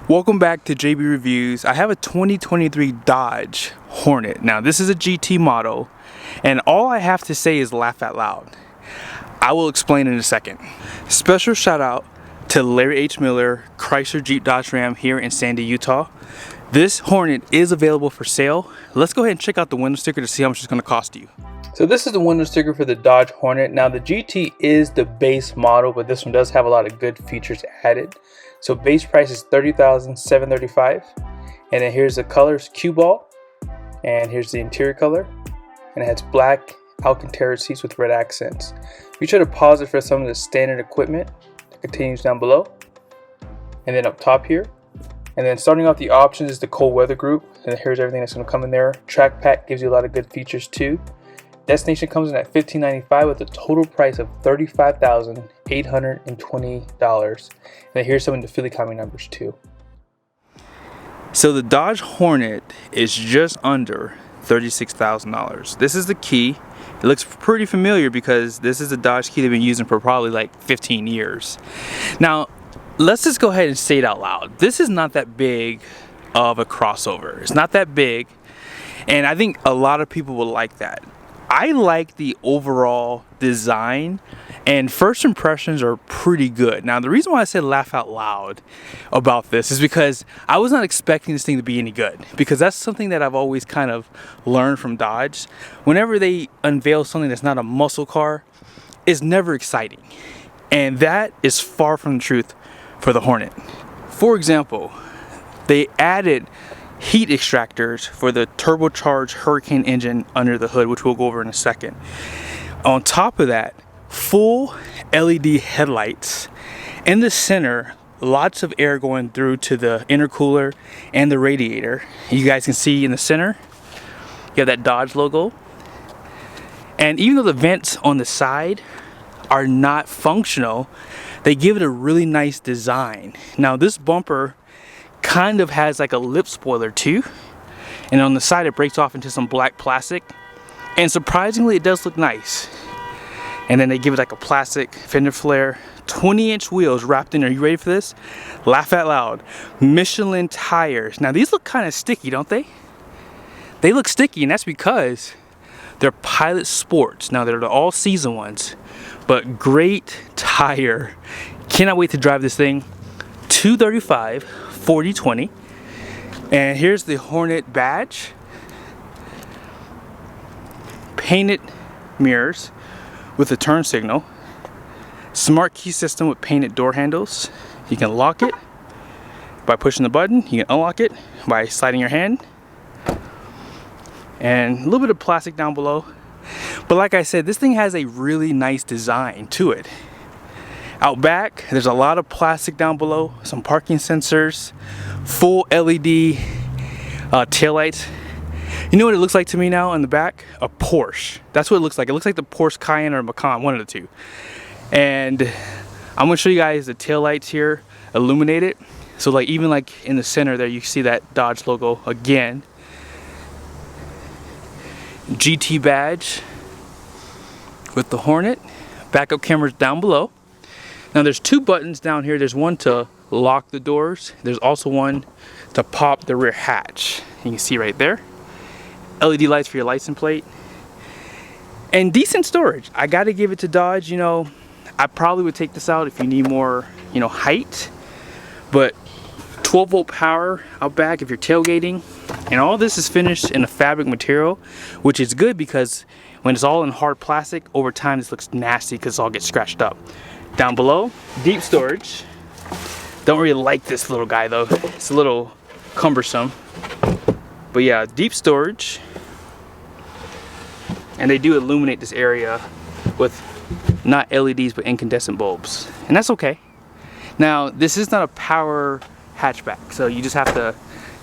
Welcome back to JB Reviews. I have a 2023 Dodge Hornet. Now this is a GT model and all I have to say is laugh out loud. I will explain in a second. Special shout out to Larry H. Miller, Chrysler Jeep Dodge Ram here in Sandy, Utah. This Hornet is available for sale. Let's go ahead and check out the window sticker to see how much it's going to cost you. So this is the window sticker for the Dodge Hornet. Now the GT is the base model, but this one does have a lot of good features added. So base price is $30,735, and then here's the colors: cue ball, and here's the interior color, and it has black Alcantara seats with red accents. Be sure to pause it for some of the standard equipment that continues down below, and then up top here. And then starting off the options is the cold weather group, and here's everything that's going to come in there. Track pack gives you a lot of good features too. Destination comes in at $1595 with a total price of $35,820. And then here's some of the Philly County numbers too. So the Dodge Hornet is just under $36,000. This is the key. It looks pretty familiar because this is a Dodge key they've been using for probably like 15 years. Now, let's just go ahead and say it out loud. This is not that big of a crossover. It's not that big, and I think a lot of people will like that. I like the overall design, and first impressions are pretty good. Now the reason why I said laugh out loud about this is because I was not expecting this thing to be any good, because that's something that I've always kind of learned from Dodge. Whenever they unveil something that's not a muscle car, it's never exciting, and that is far from the truth for the Hornet. For example, they added heat extractors for the turbocharged Hurricane engine under the hood, which we'll go over in a second. On top of that, full LED headlights. In the center, lots of air going through to the intercooler and the radiator. You guys can see in the center, you have that Dodge logo. And even though the vents on the side are not functional, they give it a really nice design. Now this bumper kind of has like a lip spoiler too, and on the side it breaks off into some black plastic, and surprisingly it does look nice. And then they give it like a plastic fender flare, 20-inch wheels wrapped in. Are you ready for this? Laugh out loud. Michelin tires. Now these look kind of sticky, don't they? They look sticky, and that's because they're Pilot Sports. Now they're the all-season ones, but great tire. Cannot wait to drive this thing. 235 40/20, and here's the Hornet badge. Painted mirrors with a turn signal. Smart key system with painted door handles. You can lock it by pushing the button. You can unlock it by sliding your hand. And a little bit of plastic down below. But like I said, this thing has a really nice design to it. Out back, there's a lot of plastic down below, some parking sensors, full LED taillights. You know what it looks like to me now in the back? A Porsche. That's what it looks like. It looks like the Porsche Cayenne or Macan, one of the two. And I'm gonna show you guys the taillights here, illuminated. So like even like in the center there, you see that Dodge logo again. GT badge with the Hornet. Backup cameras down below. Now there's two buttons down here. There's one to lock the doors. There's also one to pop the rear hatch. You can see right there. LED lights for your license plate. And decent storage. I gotta give it to Dodge. You know, I probably would take this out if you need more, you know, height. But 12-volt power out back if you're tailgating. And all this is finished in a fabric material, which is good because when it's all in hard plastic, over time this looks nasty because it all gets scratched up. Down below, deep storage. Don't really like this little guy though. It's a little cumbersome. But yeah, deep storage. And they do illuminate this area with not LEDs but incandescent bulbs. And that's okay. Now, this is not a power hatchback, so you just have to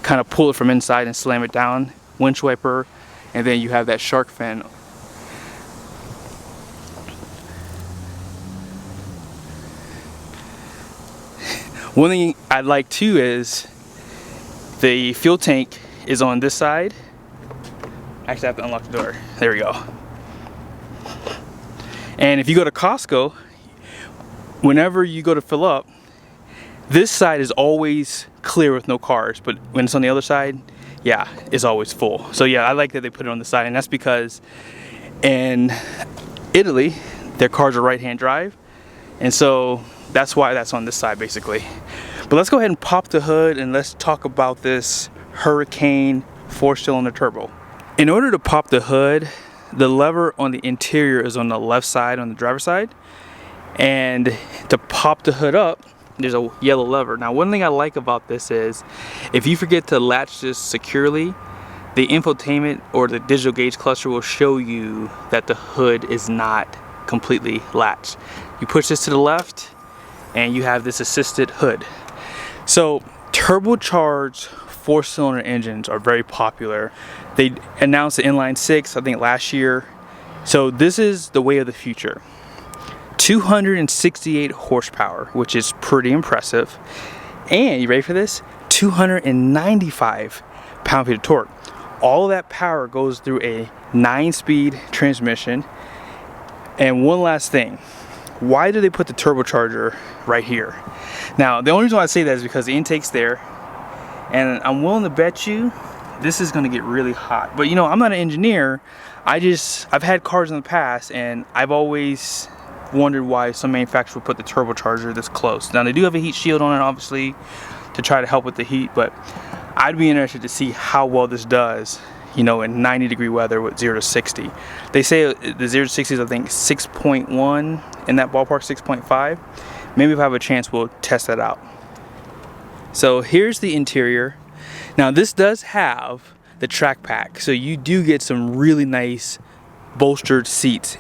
kind of pull it from inside and slam it down. Winch wiper, and then you have that shark fin. One thing I like too is the fuel tank is on this side. Actually, I have to unlock the door. There we go. And if you go to Costco, whenever you go to fill up, This side is always clear with no cars, but when it's on the other side, yeah, it's always full. So yeah, I like that they put it on the side, and that's because in Italy, their cars are right-hand drive, and so that's why that's on this side basically. But let's go ahead and pop the hood and let's talk about this Hurricane 4-cylinder turbo. In order to pop the hood, the lever on the interior is on the left side, on the driver's side, and to pop the hood up, there's a yellow lever. Now, one thing I like about this is if you forget to latch this securely, the infotainment or the digital gauge cluster will show you that the hood is not completely latched. You push this to the left and you have this assisted hood. So turbocharged 4-cylinder engines are very popular. They announced the inline 6, I think last year. So this is the way of the future. 268 horsepower, which is pretty impressive. And you ready for this? 295 pound-feet of torque. All of that power goes through a 9-speed transmission. And one last thing, why do they put the turbocharger right here? Now, the only reason why I say that is because the intake's there, and I'm willing to bet you this is gonna get really hot. But you know, I'm not an engineer. I've had cars in the past, and I've always wondered why some manufacturers would put the turbocharger this close. Now, they do have a heat shield on it, obviously, to try to help with the heat, but I'd be interested to see how well this does, you know, in 90-degree weather with 0 to 60. They say the 0 to 60 is, I think, 6.1, in that ballpark, 6.5. Maybe if I have a chance, we'll test that out. So here's the interior. Now, this does have the track pack, so you do get some really nice bolstered seats.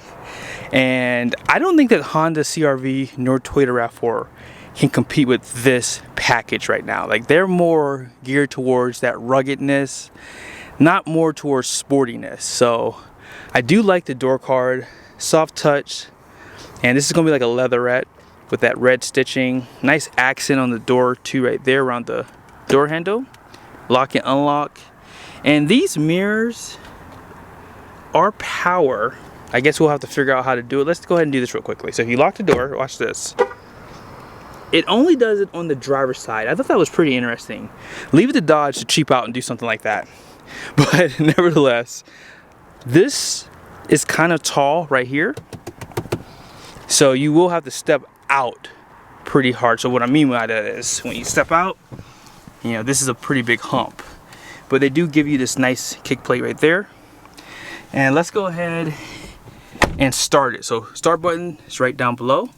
And I don't think that Honda CR-V nor Toyota RAV4 can compete with this package right now. Like, they're more geared towards that ruggedness, not more towards sportiness. So I do like the door card, soft touch, and this is gonna be like a leatherette with that red stitching. Nice accent on the door too, right there around the door handle. Lock and unlock. And these mirrors are power. I guess we'll have to figure out how to do it. Let's go ahead and do this real quickly. So if you lock the door, watch this. It only does it on the driver's side. I thought that was pretty interesting. Leave it to Dodge to cheap out and do something like that. But nevertheless, this is kind of tall right here. So you will have to step out pretty hard. So what I mean by that is when you step out, you know, this is a pretty big hump. But they do give you this nice kick plate right there. And let's go ahead and start it. So start button is right down below,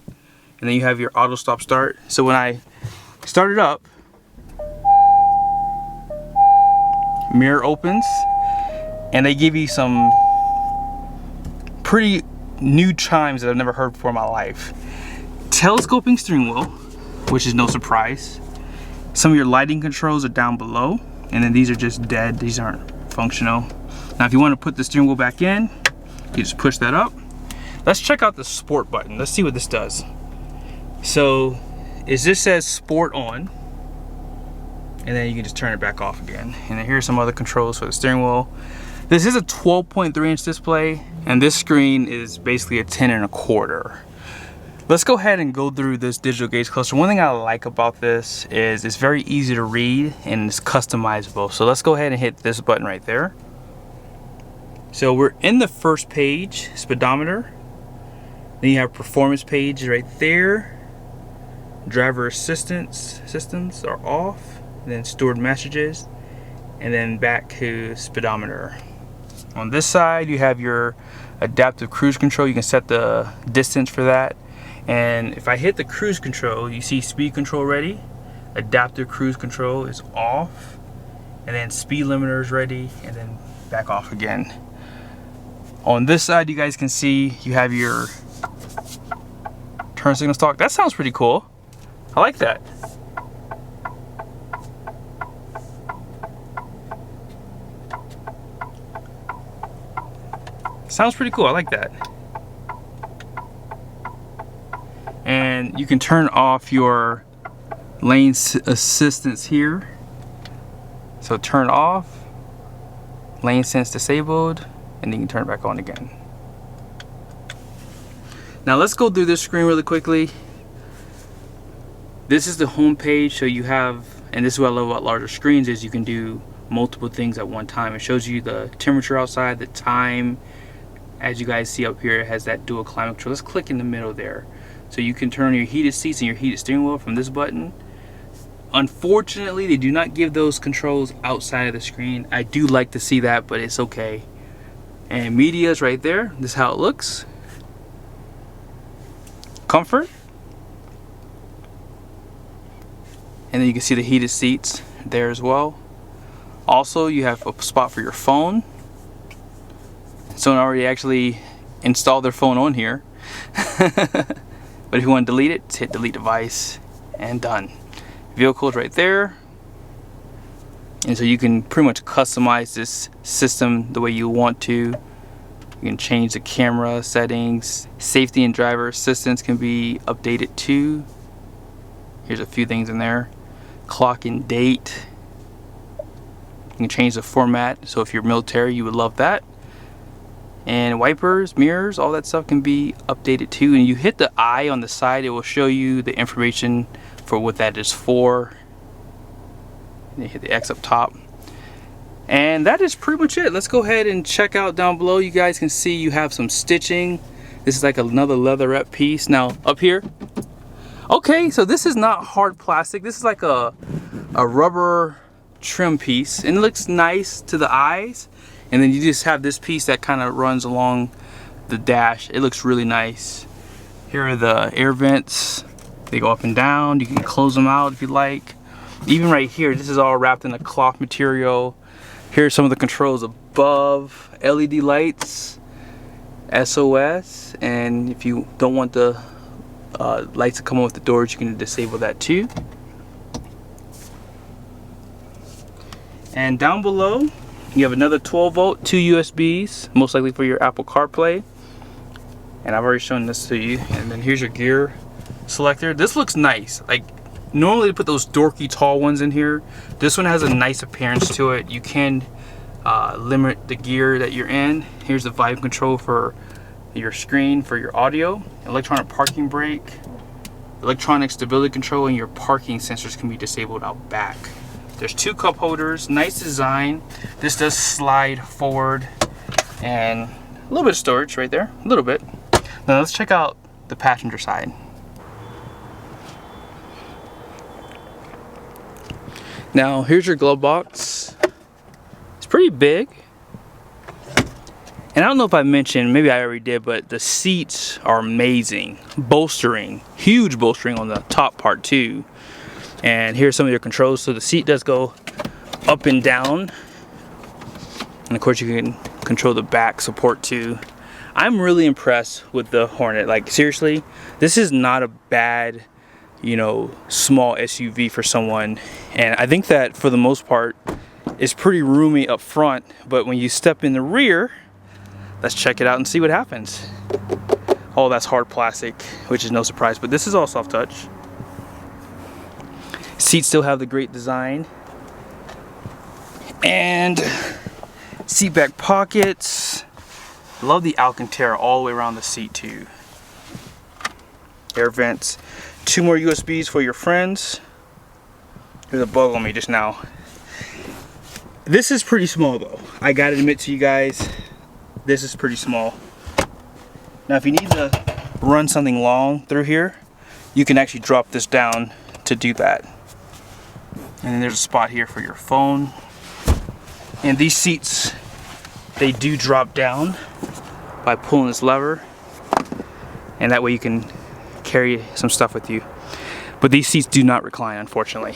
and then you have your auto stop start. So when I start it up, mirror opens, and they give you some pretty new chimes that I've never heard before in my life. Telescoping steering wheel, which is no surprise. Some of your lighting controls are down below, and then these are just dead. These aren't functional. Now if you want to put the steering wheel back in, you just push that up. Let's check out the sport button. Let's see what this does. So it just says sport on, and then you can just turn it back off again. And then here's some other controls for the steering wheel. This is a 12.3-inch display, and this screen is basically a 10.25. Let's go ahead and go through this digital gauge cluster. One thing I like about this is it's very easy to read and it's customizable. So let's go ahead and hit this button right there. So we're in the first page, speedometer. Then you have performance page right there. Driver assistance systems are off. And then stored messages. And then back to speedometer. On this side, you have your adaptive cruise control. You can set the distance for that. And if I hit the cruise control, you see speed control ready. Adaptive cruise control is off. And then speed limiter is ready. And then back off again. On this side, you guys can see you have your turn signal stalk. That sounds pretty cool. I like that. Sounds pretty cool. I like that. And you can turn off your lane assistance here. So turn off, lane sense disabled, and then you can turn it back on again. Now let's go through this screen really quickly. This is the home page, so you have, and this is what I love about larger screens, is you can do multiple things at one time. It shows you the temperature outside, the time. As you guys see up here, it has that dual climate control. Let's click in the middle there. So you can turn on your heated seats and your heated steering wheel from this button. Unfortunately, they do not give those controls outside of the screen. I do like to see that, but it's okay. And media is right there. This is how it looks. Comfort. And then you can see the heated seats there as well. Also, you have a spot for your phone. Someone already actually installed their phone on here. But if you want to delete it, just hit delete device and done. Vehicle is right there. And so you can pretty much customize this system the way you want to. You can change the camera settings. Safety and driver assistance can be updated too. Here's a few things in there. Clock and date. You can change the format. So if you're military, you would love that. And wipers, mirrors, all that stuff can be updated too. And you hit the eye on the side, it will show you the information for what that is for. And you hit the X up top. And that is pretty much it. Let's go ahead and check out down below. You guys can see you have some stitching. This is like another leatherette piece. Now up here, okay, so this is not hard plastic. This is like a rubber trim piece, and it looks nice to the eyes. And then you just have this piece that kind of runs along the dash. It looks really nice. Here are the air vents. They go up and down. You can close them out if you like. Even right here, this is all wrapped in a cloth material. Here's some of the controls above. LED lights, SOS, and if you don't want the lights to come on with the doors, you can disable that too. And down below, you have another 12 volt, 2 USBs, most likely for your Apple CarPlay. And I've already shown this to you. And then here's your gear selector. This looks nice. Like, normally they put those dorky tall ones in here. This one has a nice appearance to it. You can limit the gear that you're in. Here's the volume control for your screen, for your audio. Electronic parking brake. Electronic stability control, and your parking sensors can be disabled out back. There's 2 cup holders, nice design. This does slide forward, and a little bit of storage right there, a little bit. Now let's check out the passenger side. Now here's your glove box. It's pretty big. And I don't know if I mentioned, maybe I already did, but the seats are amazing. Bolstering, huge bolstering on the top part too. And here's some of your controls. So the seat does go up and down. And of course you can control the back support too. I'm really impressed with the Hornet. Like, seriously, this is not a bad, you know, small SUV for someone. And I think that for the most part, it's pretty roomy up front. But when you step in the rear, let's check it out and see what happens. Oh, that's hard plastic, which is no surprise. But this is all soft touch. Seats still have the great design, and seat back pockets. Love the Alcantara all the way around the seat too. Air vents. 2 more USBs for your friends. There's a bug on me just now. This is pretty small though. I gotta admit to you guys, this is pretty small. Now if you need to run something long through here, you can actually drop this down to do that. And then there's a spot here for your phone. And these seats, they do drop down by pulling this lever. And that way you can carry some stuff with you. But these seats do not recline, unfortunately.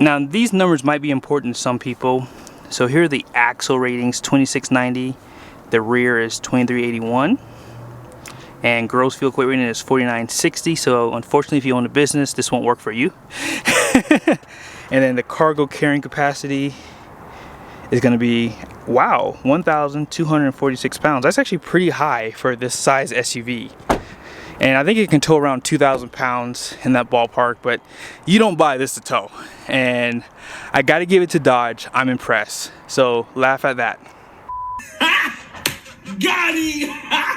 Now these numbers might be important to some people. So here are the axle ratings, 2690. The rear is 2381. And gross fuel weight rating is 4960. So unfortunately, if you own a business, this won't work for you. And then the cargo carrying capacity is going to be, wow, 1,246 pounds. That's actually pretty high for this size SUV. And I think it can tow around 2,000 pounds in that ballpark, but you don't buy this to tow. And I got to give it to Dodge. I'm impressed. So laugh at that. Got him!